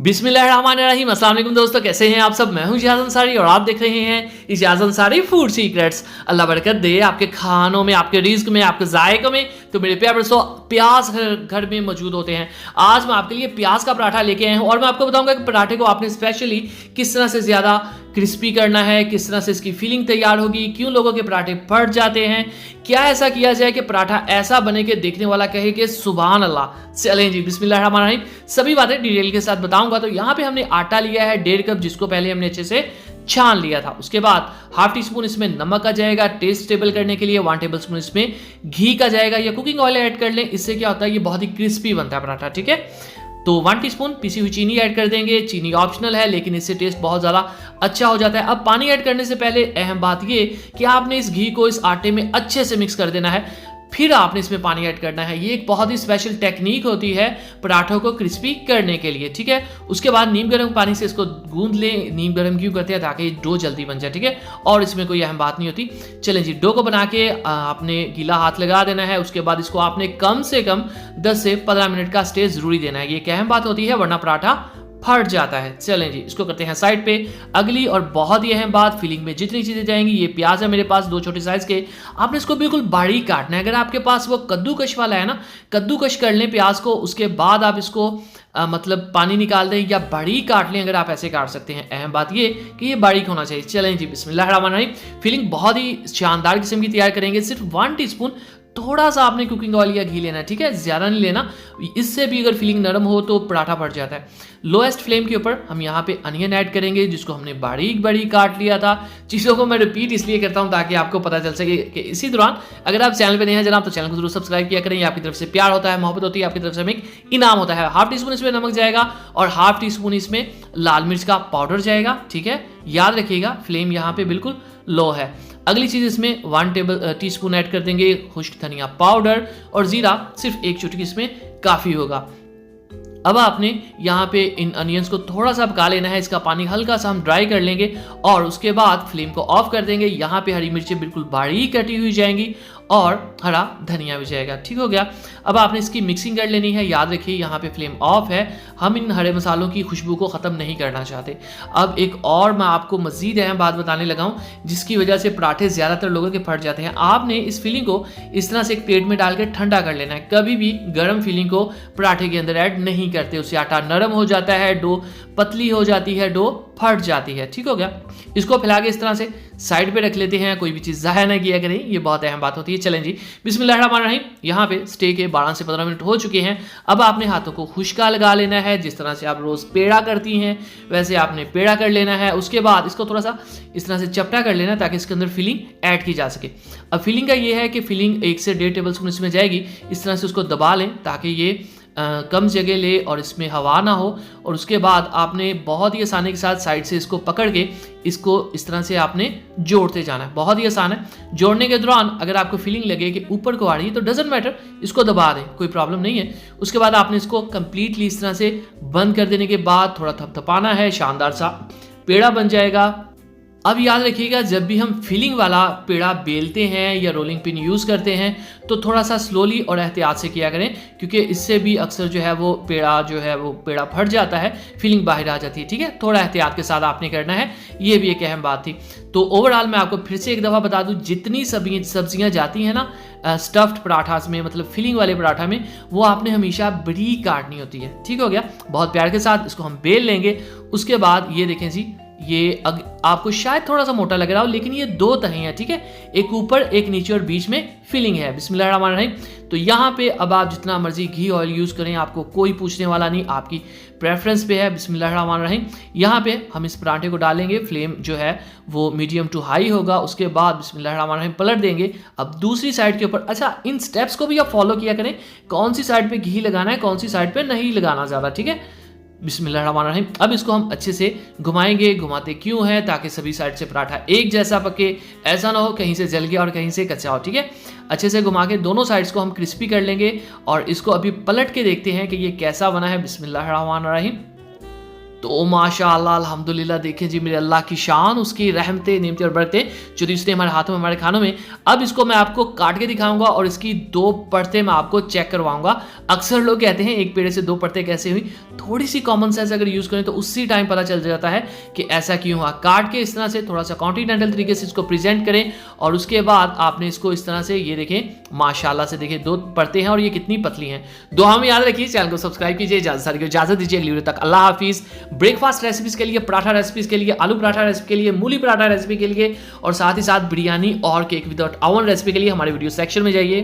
बिस्मिल्लाहिर्रहमानिर्रहीम। अस्सलाम वालेकुम दोस्तों, कैसे हैं आप सब। मैं हूं इजाज़ अंसारी और आप देख रहे हैं इजाज़ अंसारी फूड सीक्रेट्स। अल्लाह बरकत दे आपके खानों में, आपके रिज्क में, आपके जायकों में। तो मेरे प्यारे दोस्तों, प्याज घर में मौजूद होते हैं। आज मैं आपके लिए प्याज का पराठा लेके आया हूं और मैं आपको बताऊंगा कि पराठे को आपने स्पेशली किस तरह से ज़्यादा क्रिस्पी करना है, किस तरह से इसकी फीलिंग तैयार होगी, क्यों लोगों के पराठे फट जाते हैं, क्या ऐसा किया जाए कि पराठा ऐसा बने कि देखने वाला कहे कि सुभान अल्लाह। चलें जी, बिस्मिल्लाहिर्रहमानिर्रहीम। सभी बातें डिटेल के साथ बताऊंगा। तो यहाँ पे हमने आटा लिया है 1.5 कप, जिसको पहले हमने अच्छे से छान लिया था। उसके बाद हाफ टी स्पून इसमें नमक आ जाएगा टेस्ट स्टेबल करने के लिए। 1 टेबल स्पून इसमें घी का जाएगा या कुकिंग ऑयल ऐड कर लें, इससे क्या होता है ये बहुत ही क्रिस्पी बनता है पराठा। ठीक है, तो 1 टीस्पून पिसी हुई चीनी ऐड कर देंगे। चीनी ऑप्शनल है लेकिन इससे टेस्ट बहुत ज़्यादा अच्छा हो जाता है। अब पानी ऐड करने से पहले अहम बात ये कि आपने इस घी को इस आटे में अच्छे से मिक्स कर देना है, फिर आपने इसमें पानी ऐड करना है। ये एक बहुत ही स्पेशल टेक्निक होती है पराठों को क्रिस्पी करने के लिए। ठीक है, उसके बाद नीम गर्म पानी से इसको गूंद लें। नीम गर्म क्यों करते हैं? ताकि डो जल्दी बन जाए। ठीक है, और इसमें कोई अहम बात नहीं होती। चलें जी, डो को बना के आपने गीला हाथ लगा देना है। उसके बाद इसको आपने कम से कम 10 से 15 मिनट का स्टे जरूरी देना है। ये एक अहम बात होती है, वरना पराठा फट जाता है। चलें जी, इसको करते हैं साइड पे। अगली और बहुत ही अहम बात, फिलिंग में जितनी चीजें जाएंगी, ये प्याज है मेरे पास 2 छोटे साइज के। आपने इसको बिल्कुल बारीक काटना है। अगर आपके पास वो कद्दूकश वाला है ना, कद्दूकश कर लें प्याज को। उसके बाद आप इसको मतलब पानी निकाल दें या बारीक काट लें, अगर आप ऐसे काट सकते हैं। अहम बात ये कि ये बारीक होना चाहिए। चलें जी, बिस्मिल्लाहिर्रहमानिर्रहीम। फिलिंग बहुत ही शानदार किस्म की तैयार करेंगे। सिर्फ 1 टीस्पून थोड़ा सा आपने कुकिंग ऑयल या घी लेना है। ठीक है, ज़्यादा नहीं लेना, इससे भी अगर फीलिंग नरम हो तो पराठा फट जाता है। लोएस्ट फ्लेम के ऊपर हम यहाँ पे अनियन ऐड करेंगे, जिसको हमने बारीक बारीक काट लिया था। चीज़ों को मैं रिपीट इसलिए करता हूँ ताकि आपको पता चल सके कि इसी दौरान अगर आप चैनल पे नए हैं जनाब, तो चैनल को जरूर सब्सक्राइब किया करें। आपकी तरफ से प्यार होता है, मोहब्बत होती है, आपकी तरफ से हमें एक इनाम होता है। हाफ टीस्पून इसमें नमक जाएगा और हाफ टीस्पून इसमें लाल मिर्च का पाउडर जाएगा। ठीक है, याद रखिएगा फ्लेम यहाँ पे बिल्कुल लो है। अगली चीज इसमें 1 टीस्पून ऐड कर देंगे खुश्क धनिया पाउडर, और जीरा सिर्फ 1 चुटकी इसमें काफी होगा। अब आपने यहाँ पे इन अनियंस को थोड़ा सा पका लेना है। इसका पानी हल्का सा हम ड्राई कर लेंगे और उसके बाद फ्लेम को ऑफ कर देंगे। यहाँ पे हरी मिर्चें बिल्कुल बारीक कटी हुई जाएंगी और हरा धनिया भी जाएगा। ठीक हो गया। अब आपने इसकी मिक्सिंग कर लेनी है। याद रखिए यहाँ पे फ्लेम ऑफ है, हम इन हरे मसालों की खुशबू को ख़त्म नहीं करना चाहते। अब एक और मैं आपको मज़ीद अहम बात बताने लगा हूँ, जिसकी वजह से पराठे ज़्यादातर लोगों के फट जाते हैं। आपने इस फीलिंग को इस तरह से एक प्लेट में डाल के ठंडा कर लेना है। कभी भी गर्म फीलिंग को पराठे के अंदर ऐड नहीं करते, उससे आटा नरम हो जाता है, डो पतली हो जाती है, डो फट जाती है। ठीक हो गया। इसको फैला के इस तरह से साइड पे रख लेते हैं, कोई भी चीज़ ज़ाया ना किया करें, ये बहुत अहम बात होती है। चलें जी, बिस्मिल्लाहिर्रहमानिर्रहीम। यहाँ पे स्टे के 12 से 15 मिनट हो चुके हैं। अब आपने हाथों को खुश्का लगा लेना है। जिस तरह से आप रोज़ पेड़ा करती हैं वैसे आपने पेड़ा कर लेना है। उसके बाद इसको थोड़ा सा इस तरह से चपटा कर लेना ताकि इसके अंदर फिलिंग ऐड की जा सके। अब फिलिंग का ये है कि फिलिंग 1 से 1.5 टेबल स्पून इसमें जाएगी। इस तरह से उसको दबा लें ताकि ये कम जगह ले और इसमें हवा ना हो। और उसके बाद आपने बहुत ही आसानी के साथ साइड से इसको पकड़ के इसको इस तरह से आपने जोड़ते जाना है। बहुत ही आसान है। जोड़ने के दौरान अगर आपको फीलिंग लगे कि ऊपर को आ रही है तो डजेंट मैटर, इसको दबा दें, कोई प्रॉब्लम नहीं है। उसके बाद आपने इसको कंप्लीटली इस तरह से बंद कर देने के बाद थोड़ा थपथपाना है, शानदार सा पेड़ा बन जाएगा। अब याद रखिएगा, जब भी हम फिलिंग वाला पेड़ा बेलते हैं या रोलिंग पिन यूज़ करते हैं तो थोड़ा सा स्लोली और एहतियात से किया करें, क्योंकि इससे भी अक्सर जो है वो पेड़ा फट जाता है, फिलिंग बाहर आ जाती है। ठीक है, थोड़ा एहतियात के साथ आपने करना है, ये भी एक अहम बात थी। तो ओवरऑल मैं आपको फिर से एक दफ़ा बता दूं, जितनी सब्जियां जाती हैं ना स्टफ्ड पराठास में, मतलब फिलिंग वाले पराठा में, वो आपने हमेशा बारीक काटनी होती है। ठीक हो गया। बहुत प्यार के साथ इसको हम बेल लेंगे। उसके बाद ये देखें जी, ये आपको शायद थोड़ा सा मोटा लग रहा हो लेकिन ये 2 तहें हैं। ठीक है, एक ऊपर एक नीचे और बीच में फिलिंग है। बिस्मिल्लाहिर्रहमानिर्रहीम। तो यहाँ पे अब आप जितना मर्जी घी ऑयल यूज़ करें, आपको कोई पूछने वाला नहीं, आपकी प्रेफरेंस पे है। बिस्मिल्लाहिर्रहमानिर्रहीम। यहाँ पे हम इस पराठे को डालेंगे। फ्लेम जो है वो मीडियम टू हाई होगा। उसके बाद बिस्मिल्लाहिर्रहमानिर्रहीम पलट देंगे। अब दूसरी साइड के ऊपर, अच्छा इन स्टेप्स को भी आप फॉलो किया करें, कौन सी साइड पे घी लगाना है, कौन सी साइड पे नहीं लगाना ज़्यादा। ठीक है, बिस्मिल्लाहिर्रहमानिर्रहीम। अब इसको हम अच्छे से घुमाएंगे। घुमाते क्यों है? ताकि सभी साइड से पराठा एक जैसा पके, ऐसा ना हो कहीं से जल गया और कहीं से कच्चा हो। ठीक है, अच्छे से घुमा के दोनों साइड्स को हम क्रिस्पी कर लेंगे और इसको अभी पलट के देखते हैं कि ये कैसा बना है। बिस्मिल्लाहिर्रहमानिर्रहीम। तो माशाअल्लाह अल्हम्दुलिल्लाह देखिए जी मेरे अल्लाह की शान, उसकी रहमतें, नेमतें और बरकतें जो दी उसने हमारे हाथों में, हमारे खानों में। अब इसको मैं आपको काट के दिखाऊंगा और इसकी 2 परतें मैं आपको चेक करवाऊंगा। अक्सर लोग कहते हैं एक पेड़े से 2 परतें कैसे हुई, थोड़ी सी कॉमन सेंस अगर यूज करें तो उसी टाइम पता चल जाता है कि ऐसा क्यों हुआ। काट के इस तरह से थोड़ा सा कॉन्टिनेंटल तरीके से इसको प्रेजेंट करें और उसके बाद आपने इसको इस तरह से, ये देखें माशाल्लाह से, देखिए 2 परतें हैं और ये कितनी पतली हैं। दुआ में याद रखिए, चैनल को सब्सक्राइब कीजिए। इजाजत दीजिए अगली वीडियो तक, अल्लाह हाफिज। ब्रेकफास्ट रेसिपीज के लिए, पराठा रेसिपीज के लिए, आलू पराठा रेसिपी के लिए, मूली पराठा रेसिपी के लिए और साथ ही साथ बिरयानी और केक विदाउट ओवन रेसिपी के लिए हमारे वीडियो सेक्शन में जाइए।